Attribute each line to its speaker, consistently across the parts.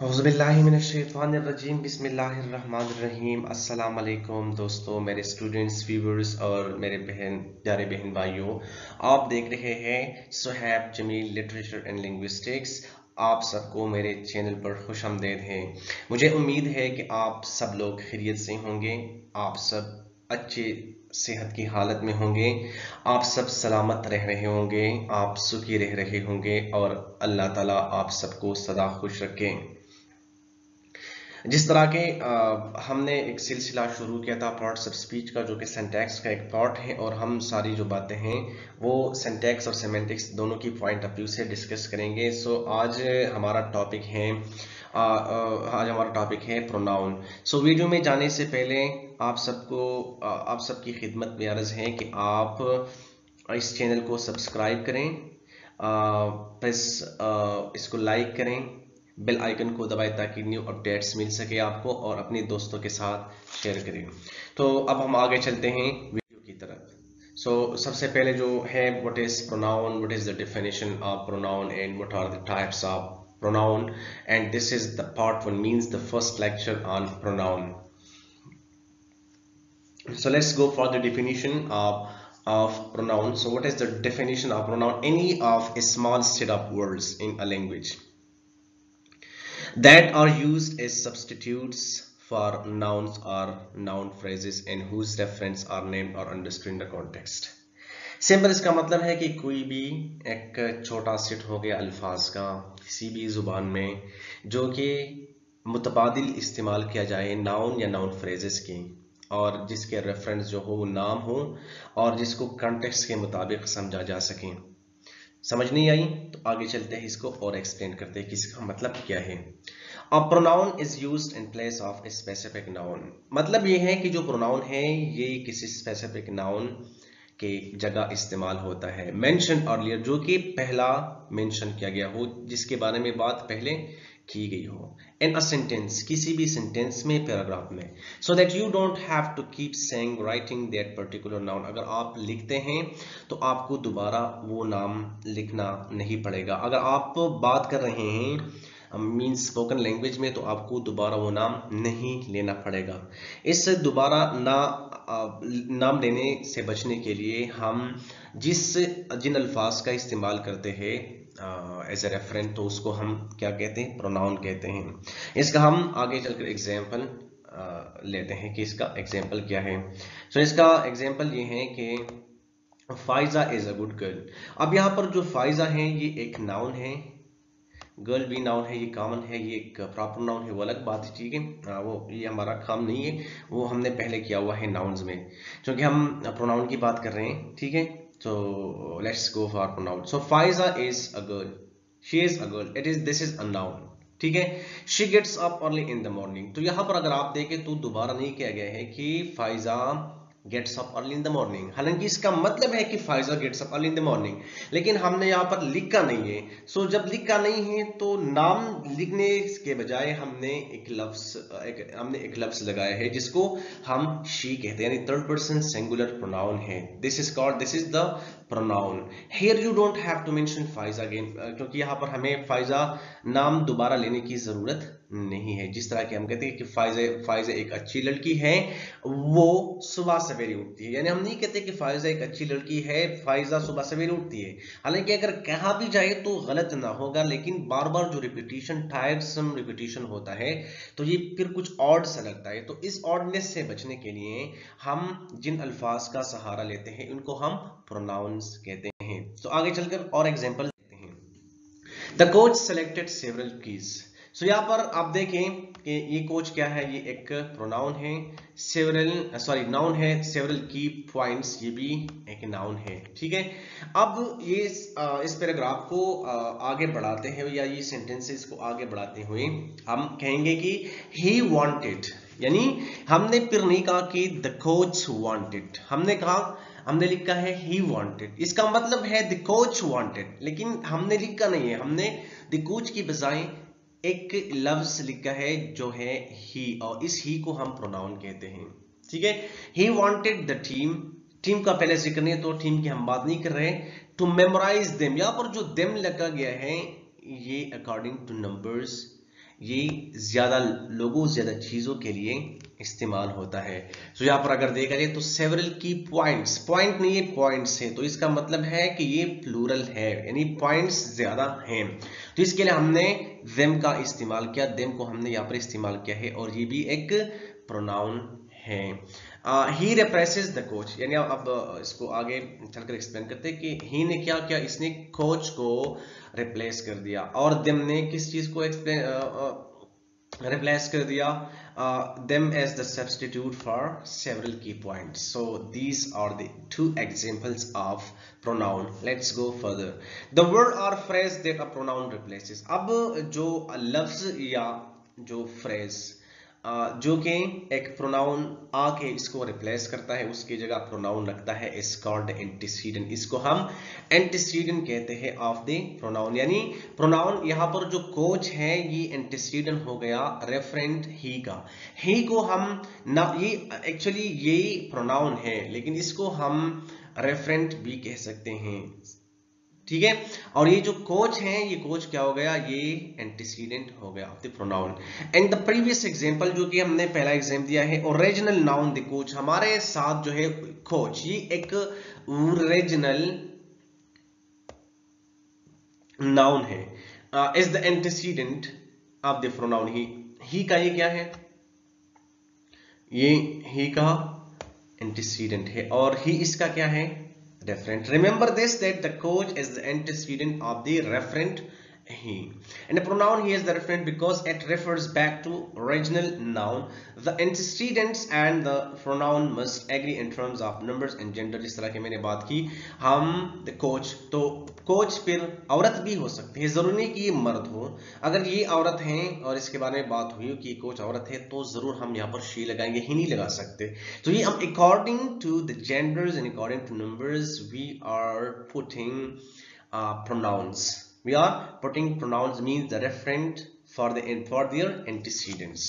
Speaker 1: औज़ुबिल्लाहिमिनश्शैतानिर्रजीम बिस्मिल्लाहिर्रहमानिर्रहीम। अस्सलाम वालेकुम दोस्तों, मेरे स्टूडेंट्स, व्यूवर्स और मेरे प्यारे बहन भाइयों। आप देख रहे हैं Suhaib Jamil literature and linguistics. आप सबको मेरे चैनल पर खुशामदीद है। मुझे उम्मीद है कि आप सब लोग खैरियत से होंगे, आप सब अच्छे सेहत की हालत में होंगे, आप सब सलामत रह रहे होंगे, आप सुखी रह रहे होंगे और अल्लाह ताला आप सबको सदा खुश रखें। जिस तरह के हमने एक सिलसिला शुरू किया था पार्ट्स ऑफ स्पीच का, जो कि सिंटैक्स का एक पार्ट है, और हम सारी जो बातें हैं वो सिंटैक्स और सेमेंटिक्स दोनों की पॉइंट ऑफ व्यू से डिस्कस करेंगे। सो आज हमारा टॉपिक है प्रोनाउन। सो वीडियो में जाने से पहले आप सबकी खिदमत में अर्ज है कि आप इस चैनल को सब्सक्राइब करें, प्लस इसको लाइक करें, बेल आइकन को दबाएं ताकि न्यू अपडेट्स मिल सके आपको, और अपने दोस्तों के साथ शेयर करें। तो अब हम आगे चलते हैं वीडियो की तरफ। सबसे पहले जो है, what is pronoun, what is the definition of pronoun and what are the types of pronoun, and this is the part 1, means the first lecture on pronoun. So let's go for the definition of pronoun. So what is the definition of pronoun? Any of a small set of words in a language that are used as substitutes for nouns or noun phrases and whose referents are named or understood in the context. Simple इसका मतलब है कि कोई भी एक छोटा set हो गया अल्फाज का किसी भी जुबान में, जो कि मुतबादिल इस्तेमाल किया जाए नाउन या नाउन फ्रेजेस की, और जिसके रेफरेंस जो हो वो नाम हो और जिसको कॉन्टेक्स्ट के मुताबिक समझा जा सके। समझ नहीं आई तो आगे चलते हैं, इसको और एक्सप्लेन करते हैं कि इसका मतलब क्या है। A pronoun is used in place of a specific noun. मतलब ये है कि जो प्रोनाउन है ये किसी स्पेसिफिक नाउन के जगह इस्तेमाल होता है। मेंशन अर्लियर, जो कि पहला मेंशन किया गया हो, जिसके बारे में बात पहले की गई हो। इन अ सेंटेंस, किसी भी सेंटेंस में, पैराग्राफ में, so that you don't have to keep saying writing that particular noun. अगर आप लिखते हैं तो आपको दोबारा वो नाम लिखना नहीं पड़ेगा। अगर आप बात कर रहे हैं मीन्स स्पोकन लैंग्वेज में, तो आपको दोबारा वो नाम नहीं लेना पड़ेगा। इससे दोबारा नाम लेने से बचने के लिए हम जिन अल्फाज का इस्तेमाल करते हैं एज ए रेफरेंस, तो उसको हम क्या कहते हैं, प्रोनाउन कहते हैं। इसका हम आगे चलकर एग्जाम्पल लेते हैं कि इसका एग्जाम्पल क्या है। इसका एग्जाम्पल ये है कि Pfizer is a good girl. अब यहाँ पर जो फाइजा है ये एक नाउन है, गर्ल भी नाउन है, ये कॉमन है, ये एक प्रॉपर नाउन है, वो अलग बात है, ठीक है। वो ये हमारा काम नहीं है, वो हमने पहले किया हुआ है नाउन्स में, क्योंकि हम प्रोनाउन की बात कर रहे हैं, ठीक है। तो let's go for pronoun. So Faiza is a girl, she is a girl, this is a noun, ठीक है। She gets up early in the morning. तो यहाँ पर अगर आप देखें तो दोबारा नहीं किया गया है कि Faiza gets up early in the morning, हालांकि इसका मतलब है कि Faiza gets up early in the morning, लेकिन हमने यहाँ पर लिखा नहीं है। जब लिखा नहीं है तो नाम लिखने के बजाय हमने एक लफ्ज लगाया है जिसको हम शी कहते हैं, यानी थर्ड पर्सन सिंगुलर प्रोनाउन है। This is the pronoun. Here you don't have to mention Faiza again, क्योंकि यहाँ पर हमें फाइजा नाम दोबारा लेने की जरूरत नहीं है। जिस तरह के हम कहते हैं कि फाइजा एक अच्छी लड़की है, वो सुबह सवेरे उठती है, यानी हम नहीं कहते कि फाइजा एक अच्छी लड़की है, फाइजा सुबह सवेरे उठती है। हालांकि अगर कहा भी जाए तो गलत ना होगा, लेकिन बार बार जो रिपीटिशन, टायरसम रिपीटिशन होता है, तो ये फिर कुछ ऑड सा लगता है। तो इस ऑडनेस से बचने के लिए हम जिन अल्फाज का सहारा लेते हैं उनको हम प्रोनाउंस कहते हैं। तो आगे चलकर और एग्जांपल लेते हैं। The coach selected several keys. यहाँ पर आप देखें कि ये कोच क्या है, ये एक प्रोनाउन है, नाउन है। सेवरल की पॉइंट्स, ये भी एक नाउन है, ठीक है। अब ये इस पैराग्राफ को आगे बढ़ाते हैं, या ये सेंटेंसेस को आगे बढ़ाते हुए हम कहेंगे कि ही वांटेड, यानी हमने फिर नहीं कहा कि द कोच वांटेड, हमने लिखा है ही वांटेड। इसका मतलब है द कोच वांटेड, लेकिन हमने लिखा नहीं है, हमने द कोच की बजाय एक लफ्ज लिखा है जो है ही, और इस ही को हम प्रोनाउन कहते हैं, ठीक है। ही वांटेड द टीम का पहले जिक्र नहीं है, तो टीम की हम बात नहीं कर रहे। टू मेमोराइज देम, यहाँ पर जो देम लगा गया है ये अकॉर्डिंग टू नंबर्स, ये ज्यादा लोगों, ज्यादा चीजों के लिए इस्तेमाल होता है। तो यहाँ पर अगर देखा जाए तो सेवरल की पॉइंट्स, पॉइंट नहीं, ये पॉइंट्स है, तो इसका मतलब है कि ये प्लूरल है, यानी पॉइंट्स ज्यादा हैं। तो इसके लिए हमने देम का इस्तेमाल किया, देम को हमने यहाँ पर इस्तेमाल किया है, और ये भी एक प्रोनाउन है। ही रिप्लेसेस द कोच, यानी अब इसको आगे चलकर एक्सप्लेन करते हैं कि ही ने क्या किया, इसने कोच को रिप्लेस कर दिया, और देम ने किस चीज को रिप्लेस कर दिया, them as the substitute for several key points. So these are the two examples of pronoun. Let's go further. The word or phrase that a pronoun replaces. अब जो लफ्ज या जो फ्रेज जो कि एक प्रोनाउन आके इसको रिप्लेस करता है, उसकी जगह प्रोनाउन रखता है, इज कॉल्ड एंटीसीडेंट। इसको हम एंटीसीडेंट कहते हैं ऑफ द प्रोनाउन, यानी प्रोनाउन यहाँ पर जो कोच है ये एंटीसीडेंट हो गया रेफरेंट ही का। ही को हम ना, ये एक्चुअली ये प्रोनाउन है, लेकिन इसको हम रेफरेंट भी कह सकते हैं, ठीक है। और ये जो कोच है, ये कोच क्या हो गया, ये एंटीसीडेंट हो गया of the pronoun. And the previous example जो कि हमने पहला एग्जांपल दिया है, ओरिजिनल नाउन द कोच, हमारे साथ जो है कोच, ये एक ओरिजिनल नाउन है, is the antecedent of the pronoun he का ये क्या है, ये ही का एंटीसीडेंट है, और ही इसका क्या है, referent. Remember this, that the coach is the antecedent of the referent he, and the pronoun he is the referent because it refers back to original noun. The antecedents and the pronoun must agree in terms of numbers and gender. जिस तरह की मैंने बात की, हम the coach, तो coach फिर औरत भी हो सकती है, जरूरी नहीं कि ये मर्द हो। अगर ये औरत है और इसके बारे में बात हुई कि कोच औरत है, तो जरूर हम यहाँ पर शी लगाएंगे, ही नहीं लगा सकते। तो ये हम according to the genders and according to numbers we are putting pronouns. We are putting pronouns means the referent for their antecedents.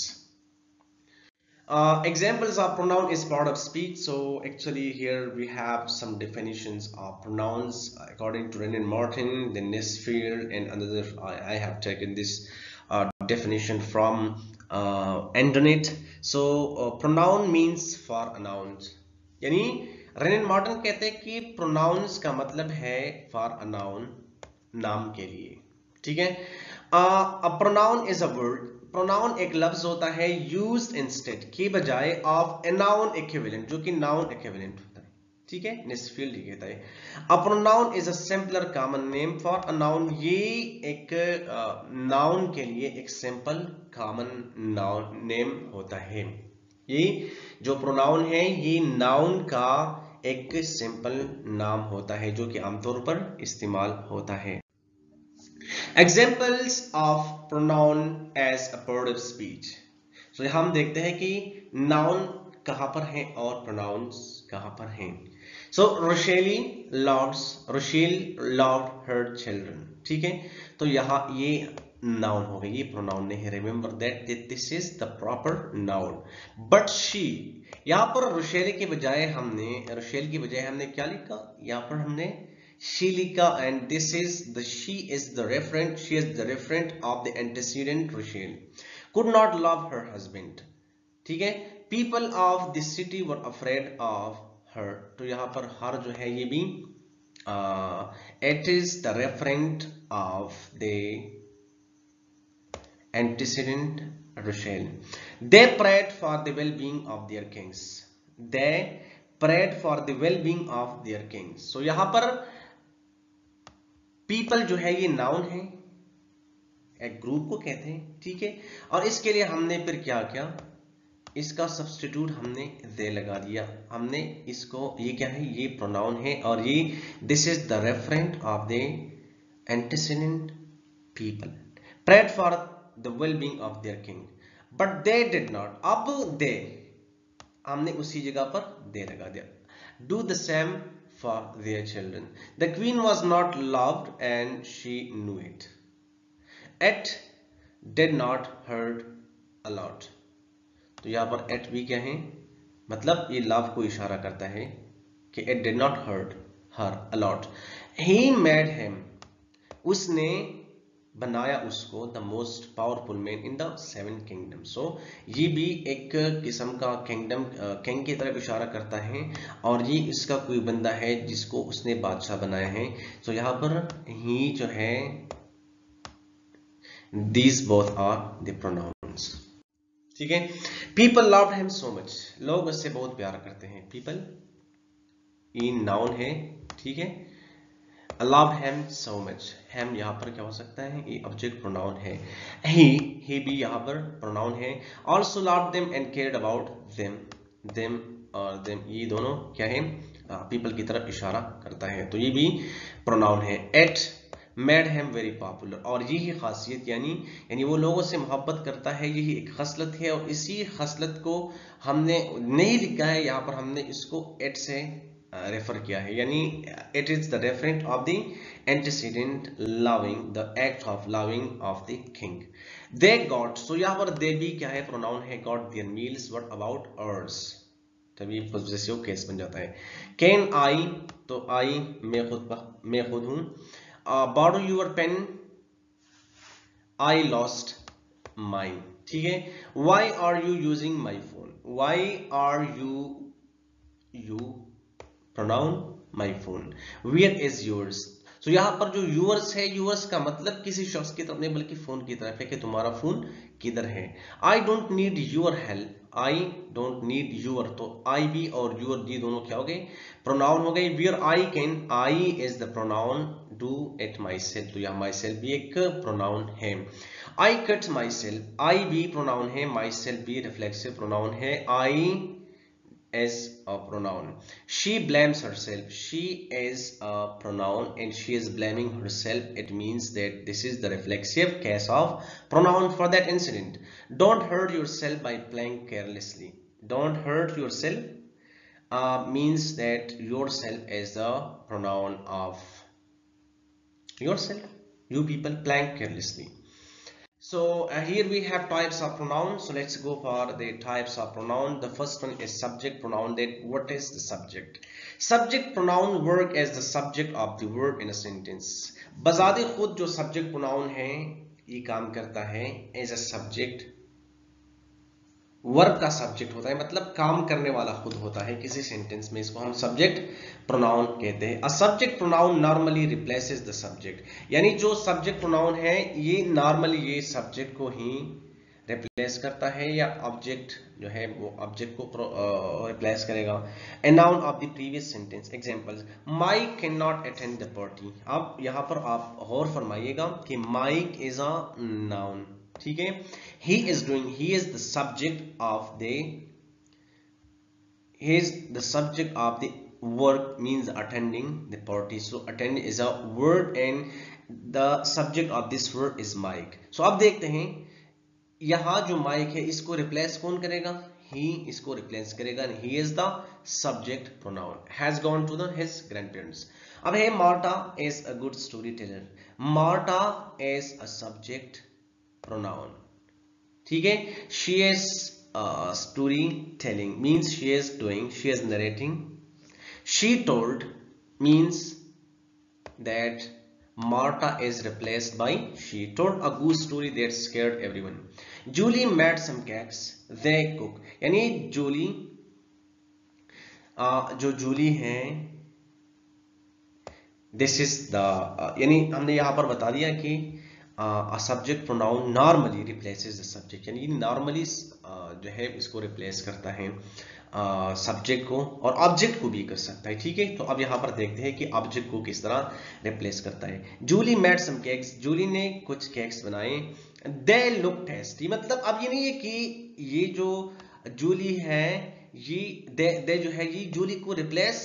Speaker 1: Examples of pronoun is part of speech. So actually here we have some definitions of pronouns according to René Martin, then Nesfield and another. I have taken this definition from Andernet. So pronoun means for a noun, यानी Renee Martin कहते हैं कि pronouns का मतलब है for a noun, नाम के लिए, ठीक है। A pronoun is a word, pronoun एक लफ्ज होता है यूज्ड इंस्टेड के बजाय ऑफ ए नाउन इक्विवेलेंट, जो कि नाउन इक्विवेलेंट होता है, ठीक है। नेस्फील्ड ये कहता है a pronoun is a simpler common name for a noun, ये एक नाउन के लिए एक सिंपल कॉमन नाउन नेम होता है। ये जो प्रोनाउन है ये नाउन का एक सिंपल नाम होता है, जो कि आमतौर पर इस्तेमाल होता है। Examples of pronoun as a part of speech. So हम देखते हैं कि noun कहां पर है और pronouns कहां पर हैं। So Rochelle loved her children, ठीक है। तो यहाँ ये noun हो गई, ये pronoun नहीं है। Remember that this is the proper noun. But she, यहाँ पर Rochelle के बजाय हमने क्या लिखा, यहाँ पर हमने she लिखा, and this is the she is the referent of the antecedent Rochelle could not love her husband, ठीक है। people of the city were afraid of her, तो यहाँ पर her जो है ये भी it is the referent of the antecedent Rochelle. They prayed for the well-being of their kings, they prayed for the well-being of their kings. so यहाँ पर people जो है ये नाउन है, एक ग्रुप को कहते हैं, ठीक है। और इसके लिए हमने फिर क्या किया, इसका सब्स्टिट्यूट हमने दे लगा दिया, हमने इसको, ये क्या है, ये प्रोनाउन है, और ये this is the referent of the antecedent people prayed for the well-being of their king but they did not, अब दे हमने उसी जगह पर दे लगा दिया, do the same for their children. The queen was not loved and she knew it. It did not hurt a lot. तो यहाँ पर it भी क्या है, मतलब ये love को इशारा करता है कि it did not hurt her a lot. He made him, उसने बनाया उसको the most powerful man in the 7 kingdom. So ये भी एक किस्म का किंग की तरफ इशारा करता है और ये इसका कोई बंदा है जिसको उसने बादशाह बनाया है। सो यहाँ पर ही जो है these both are the pronouns. ठीक है। People loved him so much, लोग उससे बहुत प्यार करते हैं। पीपल इन नाउन है, ठीक है। Love him so much, him यहाँ पर क्या हो सकता है, ये ऑब्जेक्ट प्रोनाउन है। ही भी यहाँ पर प्रोनाउन है। Also loved them and cared about them, them और देम ये दोनों क्या है, पीपल की तरफ इशारा करता है, तो ये भी प्रोनाउन है। It made him very popular, और यही खासियत यानी वो लोगों से मोहब्बत करता है, यही एक खसलत है, और इसी खसलत को हमने नहीं लिखा है यहाँ पर, हमने इसको एट से रेफर किया है, यानी it is the referent of the antecedent loving, the act of loving of the king. They got, so यहाँ पर दे भी क्या है, प्रोनाउन है। Got their meals, what about ours, तभी पॉजेसिव केस बन जाता है। कैन आई, तो आई मैं खुद हूं। Borrow your pen, I lost mine, ठीक है। Why are you using my phone, why are you pronoun my phone. Where is yours, तो यहां पर जो यूअर्स है, यूअर्स का मतलब किसी शख्स की तरफ नहीं बल्कि फोन की तरफ है कि तुम्हारा फोन किधर है। I don't need your help, I don't need your, तो आई भी और यूर ये दोनों क्या हो गए, प्रोनाउन हो गए। Where I can, I is the pronoun, do it myself, तो यह माई सेल्फ भी एक प्रोनाउन है। आई कट माई सेल्फ, आई भी प्रोनाउन है, माई सेल्फ भी रिफ्लेक्सिव प्रोनाउन है। आई as a pronoun. She blames herself, she is a pronoun and she is blaming herself. It means that this is the reflexive case of pronoun for that incident. Don't hurt yourself by playing carelessly. Don't hurt yourself means that yourself is the pronoun of yourself, you people playing carelessly. So here we have types of pronoun. So let's go for the types of pronoun. The first one is subject pronoun. That what is the subject? Subject pronoun work as the subject of the verb in a sentence. बजाते खुद जो subject pronoun है ये काम करता है as a subject, verb का subject होता है, मतलब काम करने वाला खुद होता है किसी सेंटेंस में, इसको हम सब्जेक्ट प्रोनाउन कहते हैं। A subject pronoun normally replaces the subject, यानी जो सब्जेक्ट प्रोनाउन है ये नॉर्मली ये सब्जेक्ट को ही रिप्लेस करता है, या ऑब्जेक्ट जो है वो ऑब्जेक्ट को रिप्लेस करेगा। A noun of the previous sentence. Examples, Mike can not attend the party. अब यहाँ पर आप गौर फरमाइएगा कि माइक इज अ नाउन, ठीक है। he is doing, he is the subject of the, he is the subject of the work means attending the party. So attend is a word and the subject of this word is mic. So अब देखते हैं यहाँ जो mic है इसको replace कौन करेगा, he इसको रिप्लेस करेगा, and he is the subject pronoun, has gone to the his grandparents. अब है Martha is a good storyteller. Martha is a subject pronoun, ठीक है। she is story telling means she is doing, she is narrating. she told means that Martha is replaced by she told a good story that scared everyone. Julie made some cakes, they cook, यानी जूली जो जूली है this is the, यानी हमने यहां पर बता दिया कि a subject pronoun normally replaces the subject, यानी नॉर्मली जो है इसको रिप्लेस करता है सब्जेक्ट को, और ऑब्जेक्ट को भी कर सकता है, ठीक है। तो अब यहाँ पर देखते हैं कि ऑब्जेक्ट को किस तरह रिप्लेस करता है। Julie made some cakes, Julie ने कुछ केक्स बनाए। दे लुक टेस्टी, मतलब अब ये नहीं है कि ये जो जूली है ये दे जो है ये जूली को रिप्लेस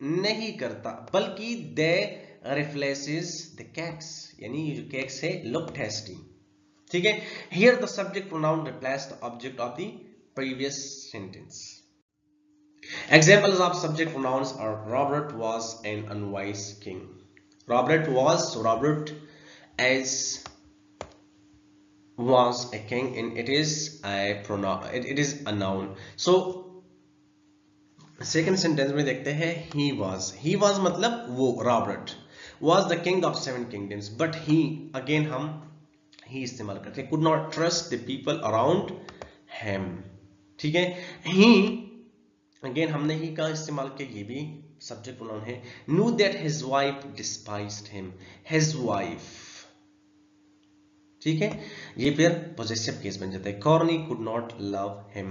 Speaker 1: नहीं करता, बल्कि दे replaces the cakes, यानी ये जो केक्स है look tasty, ठीक है। here the subject pronoun replaces the object of the previous sentence. Examples of subject pronouns are Robert was an unwise king. Robert was, so Robert as was a king and it is a pronoun, it is a noun. So second sentence में देखते हैं he was, he was मतलब वो Robert, was the king of 7 kingdoms, but he, again हम ही इस्तेमाल करते हैं, could not trust the people around him, ठीक है। he, अगेन हमने ही का इस्तेमाल किया, ये भी सब्जेक्ट प्रोनाउन है। knew that his wife despised him, his wife, ठीक है, ये फिर पॉजेसिव केस बन जाता है। Corny could not love him,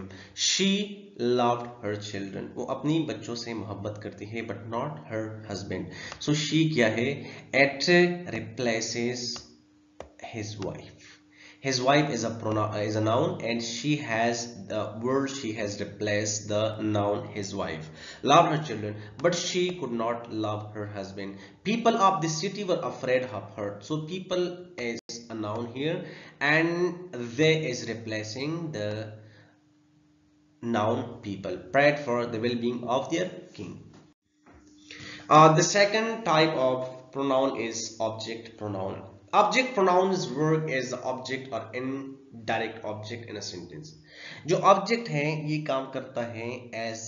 Speaker 1: she loved her children, वो अपनी बच्चों से मोहब्बत करती है, but not her husband, so she क्या है, it replaces his wife. His wife is a noun, and she has the word, she has replaced the noun his wife. Loved her children, but she could not love her husband. People of the city were afraid of her. So people is a noun here, and they is replacing the noun people. Prayed for the well-being of their king. The second type of pronoun is object pronoun. Object pronouns work as the object or indirect object in a sentence. जो object है ये काम करता है as,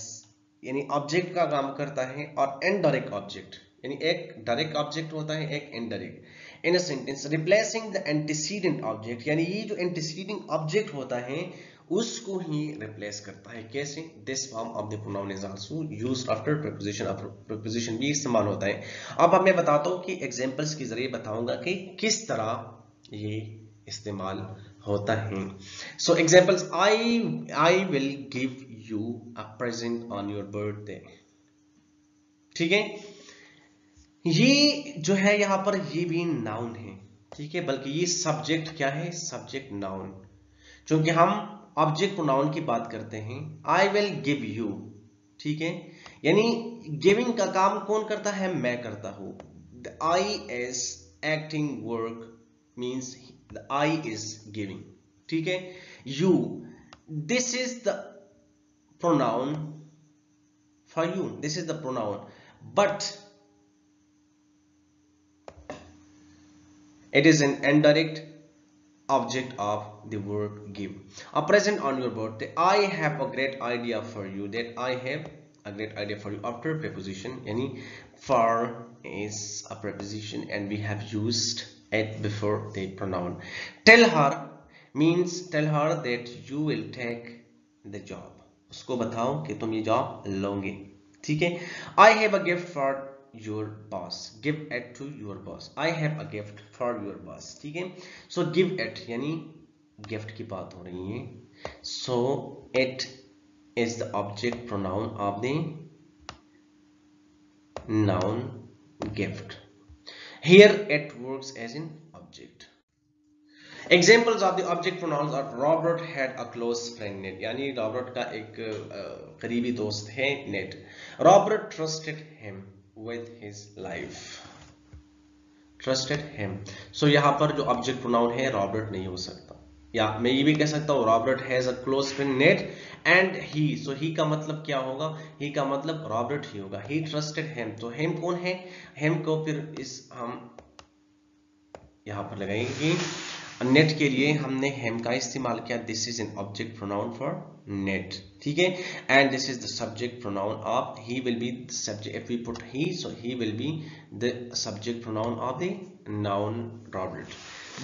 Speaker 1: यानी object का काम करता है, और indirect object, यानी एक direct object होता है, एक indirect in a sentence, replacing the antecedent object, यानी ये जो antecedent object होता है उसको ही रिप्लेस करता है। कैसे? This form of the pronoun is also used after preposition, preposition भी इस्तेमाल होता है। अब मैं बताता हूँ कि एग्जांपल्स के जरिए बताऊंगा कि किस तरह ये इस्तेमाल होता है। So examples, I will give you a present on your birthday, ठीक है। ये जो है यहाँ पर ये भी नाउन है, ठीक है, बल्कि ये सब्जेक्ट क्या है, सब्जेक्ट नाउन, क्योंकि हम ऑब्जेक्ट प्रोनाउन की बात करते हैं। आई विल गिव यू, ठीक है, यानी गिविंग का काम कौन करता है, मैं करता हूं। The I is acting work means the I is giving, ठीक है। You, this is the pronoun for you, this is the pronoun, but it is an indirect object of the verb give. A present on your birthday, I have a great idea for you, that I have a great idea for you, after preposition, yani for is a preposition and we have used it before the pronoun. Tell her means tell her that you will take the job, उसको बताओ कि तुम ये job लोगे, ठीक है। I have a gift for your boss, give it to your boss, I have a gift for your boss, ठीक है। so give it यानी गिफ्ट की बात हो रही है, so it is the object pronoun of the noun gift. Here it works as an object. Examples of the object pronouns are Robert had a close friend Ned, यानी Robert का एक करीबी दोस्त है नेड। Robert trusted him with his life, trusted him, so यहाँ पर जो object pronoun है रॉबर्ट नहीं हो सकता, या मैं ये भी कह सकता हूँ Robert has a close friend Ned and he, so he का मतलब क्या होगा, ही का मतलब रॉबर्ट ही होगा। ही ट्रस्टेड हिम, तो हिम कौन है, हिम को फिर इस हम यहाँ पर लगाएंगे कि नेट के लिए हमने हेम का इस्तेमाल किया, this is an object pronoun for Nate, ठीक है। And this is the subject pronoun of, he will be subject, if we put he, so he will be the subject pronoun of the noun Robert,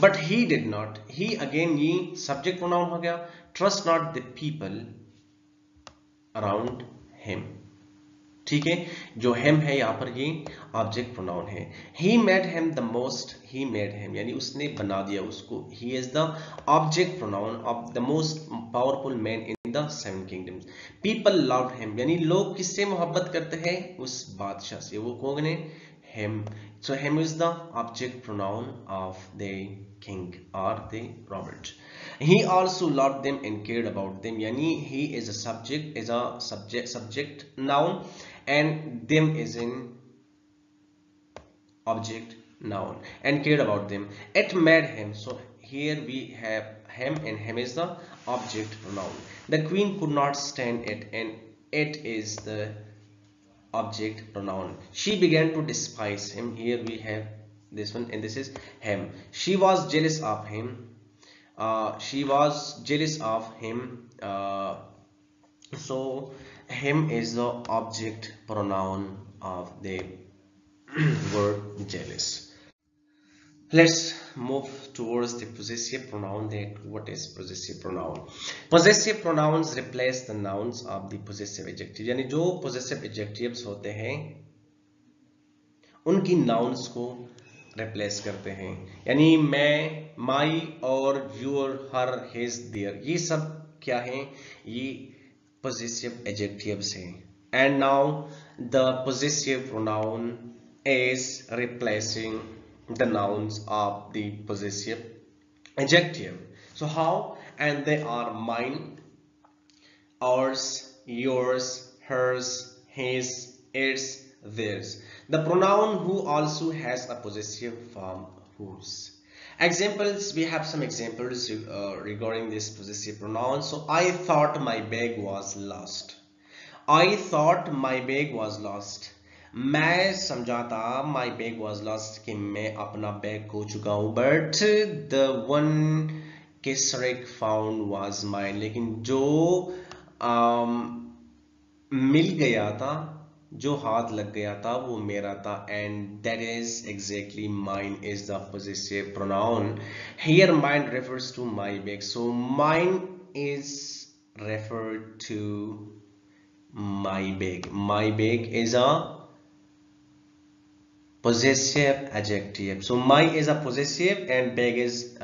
Speaker 1: but he did not, he again ये subject pronoun हो गया। Trust not the people around him, ठीक है, जो him है यहाँ पर ये ऑब्जेक्ट प्रोनाउन है। He made him the most, he made him यानी उसने बना दिया उसको, he is the object pronoun of the most powerful man in the 7 kingdoms. People loved him यानी लोग किससे मोहब्बत करते हैं, उस बादशाह से, वो कौन है, him, saw him is the object pronoun of the king or the Robert. He also loved them and cared about them, yani he is a subject noun and them is an object noun and cared about them. It made him, so here we have him and him is the object pronoun. The queen could not stand it and it is the object pronoun. She began to despise him, here we have this one and this is him. She was jealous of him, she was jealous of him, so him is the object pronoun of the word jealous. Let's move towards the possessive pronoun. That what is possessive pronoun? Possessive pronouns replace the nouns of the possessive adjective. यानी जो possessive adjectives होते हैं उनकी nouns को replace करते हैं. यानी मैं, my और your, her, his, their, ये सब क्या हैं? ये possessive adjectives हैं. And now the possessive pronoun is replacing the nouns of the possessive adjective. So how? And they are mine, ours, yours, hers, his, its, theirs. The pronoun who also has a possessive form, whose. Examples, we have some examples regarding this possessive pronoun. So I thought my bag was lost. I thought my bag was lost. मैं समझा था my bag was lost कि मैं अपना bag खो चुका हूँ. But the one Kesrik found was mine. लेकिन जो मिल गया था, जो हाथ लग गया था, वो मेरा था. And that is exactly mine is the possessive pronoun. Here mine refers to my bag. So mine is referred to my bag. My bag is a possessive adjective. So my is a possessive and bag is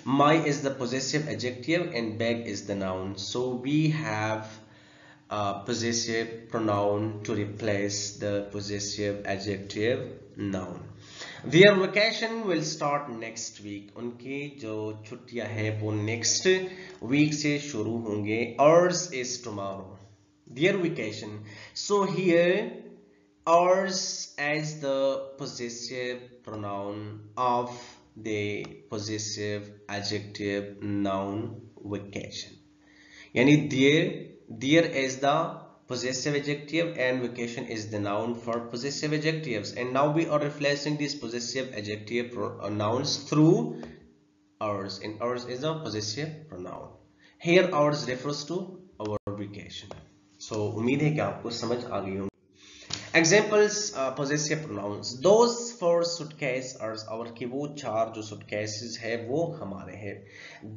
Speaker 1: my is the possessive adjective and bag is the noun. So we have a possessive pronoun to replace the possessive adjective noun. Their vacation will start next week. उनकी जो छुट्टियां है वो next week से शुरू होंगे. Ours is tomorrow. Their vacation. So here ours as the possessive pronoun of the possessive adjective noun vacation. Yani their is the possessive adjective and vacation is the noun for possessive adjectives. And now we are replacing these possessive adjective nouns through ours, and ours is a possessive pronoun. Here ours refers to our vacation. So उम्मीद है कि आपको समझ आ गई होगी. Examples, possessive pronouns. Those 4 suitcases are our. कि वो 4 जो suitcases है वो हमारे हैं.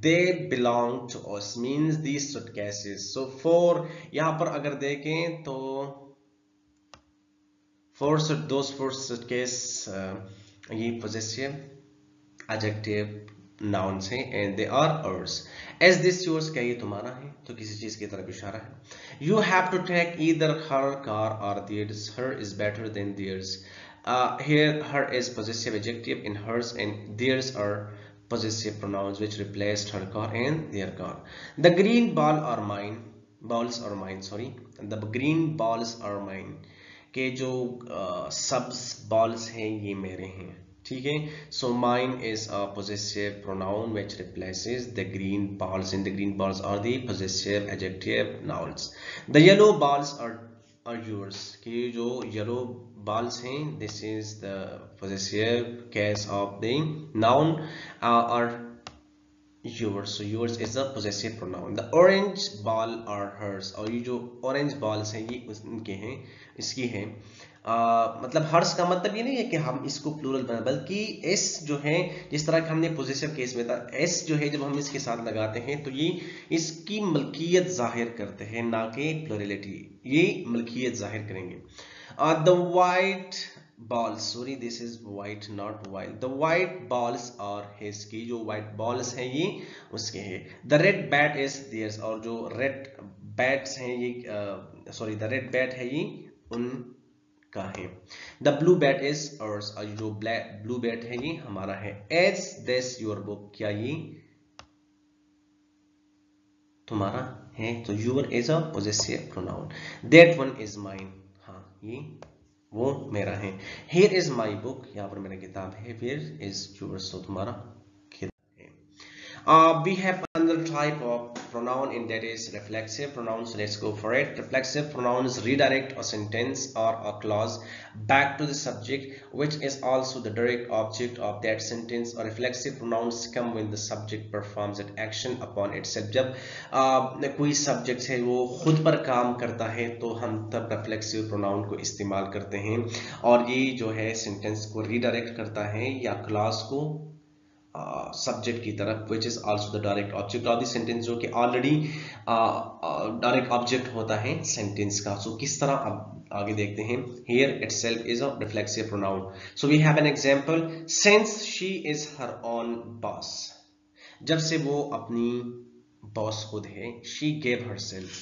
Speaker 1: They belong to us means these suitcases. So 4 यहाँ पर अगर देखें तो those 4 suitcases ये possessive adjective nouns हैं and they are ours. As this yours, क्या ये तुम्हारा है? तो किसी चीज की तरफ इशारा है. You have to take either her car or theirs. Her is better than theirs. Here her is possessive adjective in hers and theirs are possessive pronouns which replaced her car and their car. The green balls are mine. The green balls are mine. के जो सब्ज balls हैं ये मेरे हैं. ठीक है. So mine is a possessive pronoun which replaces the green balls, and the green balls are the possessive adjective nouns. The yellow balls are yours. कि जो yellow balls हैं this is the possessive case of the noun are yours. So yours is a possessive pronoun. The orange ball are hers. और ये जो orange balls हैं ये उनके हैं, इसकी हैं. मतलब हर्ष का मतलब ये नहीं है कि हम इसको प्लूरल बनाए, बल्कि एस जो है जिस तरह का हमने पोजेसिव केस में था, एस जो है जब हम इसके साथ लगाते हैं तो ये इसकी मलकियत जाहिर करते हैं, ना कि प्लूरलिटी. ये मलकियत जाहिर करेंगे. The white balls, sorry this is white not wild. The white balls are his. की जो white balls हैं ये उसके हैं. The red bat is theirs. और जो red bats हैं ये the red bat है ये उनका है. The blue bat is ours. और जो blue bat है ये हमारा है. Is this your book? क्या ये तुम्हारा है? तो your is a possessive pronoun. That one is mine. हाँ ये वो मेरा है. Here is my book. यहाँ पर मेरा किताब है. Where is yours? तो तुम्हारा किताब है. We have another type of pronoun in that is reflexive pronouns. Let's go for it. Reflexive pronouns redirect a sentence or a clause back to the subject, which is also the direct object of that sentence. Or reflexive pronouns come when the subject performs an action upon itself. जब कोई subject है वो खुद पर काम करता है तो हम तब reflexive pronoun को इस्तेमाल करते हैं, और ये जो है sentence को redirect करता है या clause को सब्जेक्ट की तरफ, which is also the direct object of the sentence, जो कि ऑलरेडी डायरेक्ट ऑब्जेक्ट होता है सेंटेंस का. सो किस तरह अब आगे देखते हैं. Here itself is a reflexive pronoun. So we have an example. Since she is her own boss. जब से वो अपनी बॉस खुद है. She gave herself.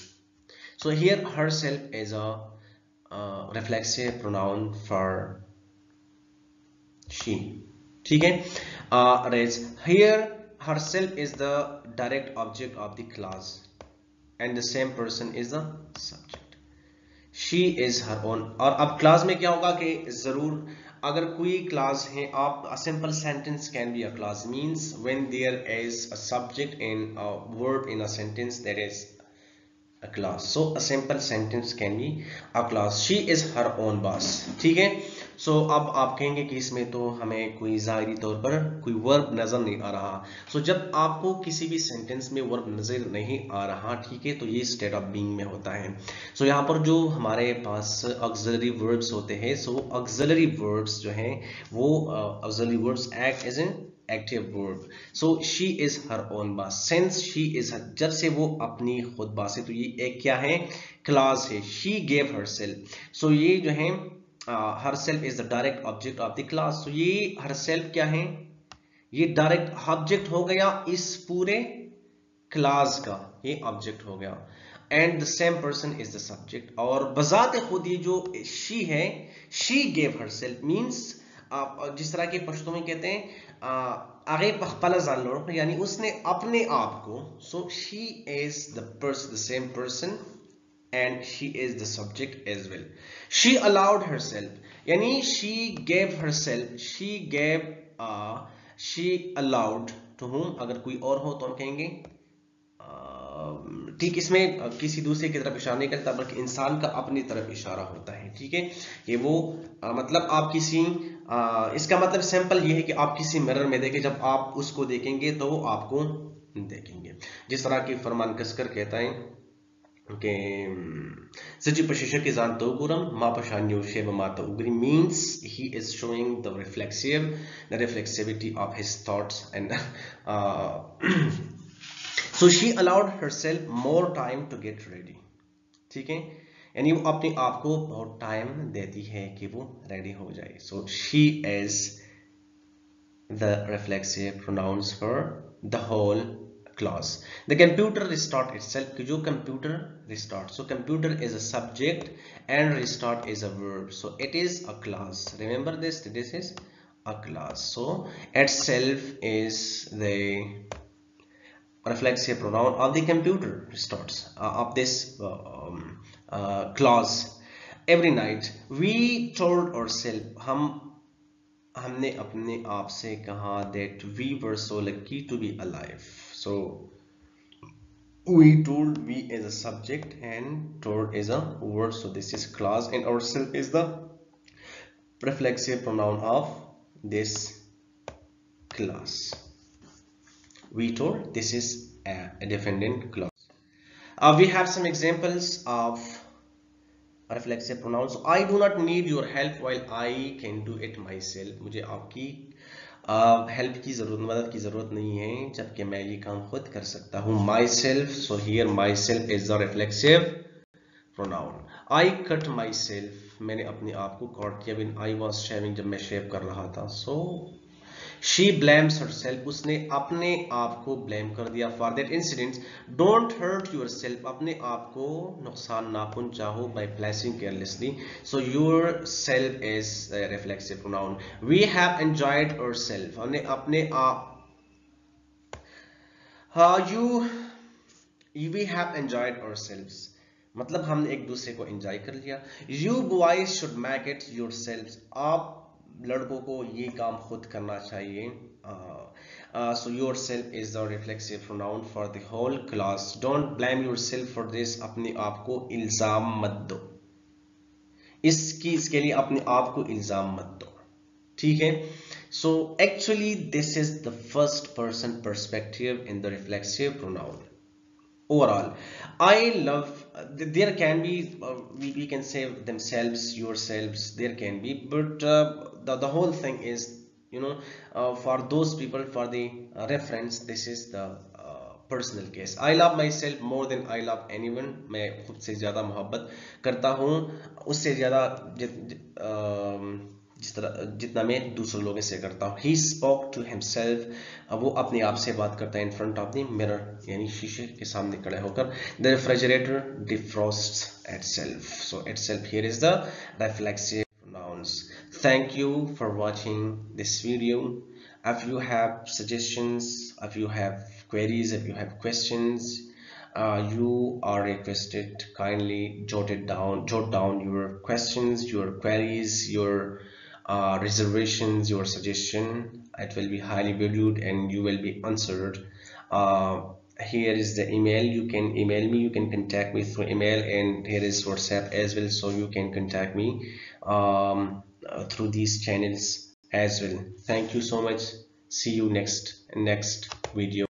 Speaker 1: So here herself is a reflexive pronoun for she. ठीक है. Here herself is the direct object of the clause and the same person is the subject. She is her own. और अब clause में क्या होगा कि जरूर अगर कोई clause है, आप a simple sentence can be a clause, means when there is a subject in a word in a sentence, that is a clause. So a simple sentence can be a clause. She is her own boss. ठीक है. सो अब आप कहेंगे कि इसमें तो हमें कोई ज़ाहिरी तौर पर कोई वर्ब नज़र नहीं आ रहा. सो जब आपको किसी भी सेंटेंस में वर्ब नज़र नहीं आ रहा, ठीक है, तो ये स्टेट ऑफ बीइंग में होता है. सो यहाँ पर जो हमारे पास ऑक्सिलरी वर्ब्स होते हैं, सो ऑक्सिलरी वर्ब्स जो हैं वो auxiliary verbs act as an active verb. So she is her own boss. Since she is, जब से वो अपनी खुद बॉस है, तो ये एक क्या है, क्लॉज है. She gave herself. सो ये जो है herself is the direct object of the clause. So ये herself क्या है, ये direct object हो गया इस पूरे clause का, ये object हो गया. And the same person is the subject. और बजाते खुद ये जो she है, she gave herself means जिस तरह के पश्तो में कहते हैं आगे पखपला जान लो, यानी उसने अपने आप को. So she is the person, the same person, and she is the subject as well. She allowed herself, yani she gave herself, she allowed to whom. अगर कोई और हो तो हम कहेंगे ठीक, इसमें किसी दूसरे की तरफ इशारा नहीं करता बल्कि इंसान का अपनी तरफ इशारा होता है. ठीक है, ये वो मतलब आप किसी इसका मतलब सिंपल ये है कि आप किसी मिरर में देखें, जब आप उसको देखेंगे तो वो आपको देखेंगे. जिस तरह की फरमान कसकर कहता है Okay, such a zanto guram mapashanyo sheva mata ugri means he is showing the reflexivity of his thoughts, and so she allowed herself more time to get ready. ठीक है, यानी वो अपने आप को बहुत टाइम देती है कि वो रेडी हो जाए. So she is the reflexive pronouns for the whole clause. The computer restart itself, कि जो computer restart, so computer is a subject and restart is a verb, so it is a clause. Remember this is a clause. So itself is the reflexive pronoun of the computer restarts of this clause. Every night we told ourselves, हमने अपने आप से कहा that we were so lucky to be alive. So we told, we is a subject and told is a verb, so this is clause, and ourself is the reflexive pronoun of this clause. We told, this is a dependent clause. We have some examples of reflexive pronouns. So I do not need your help while I can do it myself. मुझे आपकी help की जरूरत, मदद की जरूरत नहीं है जबकि मैं ये काम खुद कर सकता हूँ. myself, so here myself is the reflexive pronoun. I cut myself, मैंने अपने आप को कट किया when I was shaving, जब मैं शेव कर रहा था. So she blames herself, उसने अपने आप को ब्लेम कर दिया for that incident. Don't hurt yourself, अपने आप को नुकसान ना पहुंचाओ by placing carelessly. So yourself is a reflexive pronoun. We have enjoyed ourselves, हमने अपने आप we have enjoyed ourselves, मतलब हमने एक दूसरे को एंजॉय कर लिया. You boys should make it yourselves, आप लड़कों को ये काम खुद करना चाहिए. So yourself is the reflexive pronoun for the whole class. Don't blame yourself for this. अपने आप को इल्जाम मत दो, इसके लिए अपने आप को इल्जाम मत दो, ठीक है. So actually this is the first person perspective in the reflexive pronoun. Overall, I love, there can be we can say themselves, yourselves, there can be, but the whole thing is, for those people, for the reference, this is the personal case. I love myself more than I love anyone. मैं खुद से ज़्यादा मोहब्बत करता हूँ, उससे ज़्यादा जिस तरह जितना मैं दूसरे लोगों से करता हूँ. He spoke to himself. वो अपने आप से बात करता है in front of the mirror, यानी शीशे के सामने खड़े होकर. The refrigerator defrosts itself. So itself here is the reflexive pronouns. Thank you for watching this video. If you have suggestions, if you have queries, if you have questions, you are requested kindly jot down your questions, your queries, your reservations, your suggestion. It will be highly valued and you will be answered. Here is the email. You can email me, you can contact me through email, and here is WhatsApp as well, so you can contact me through these channels as well. Thank you so much. See you next video.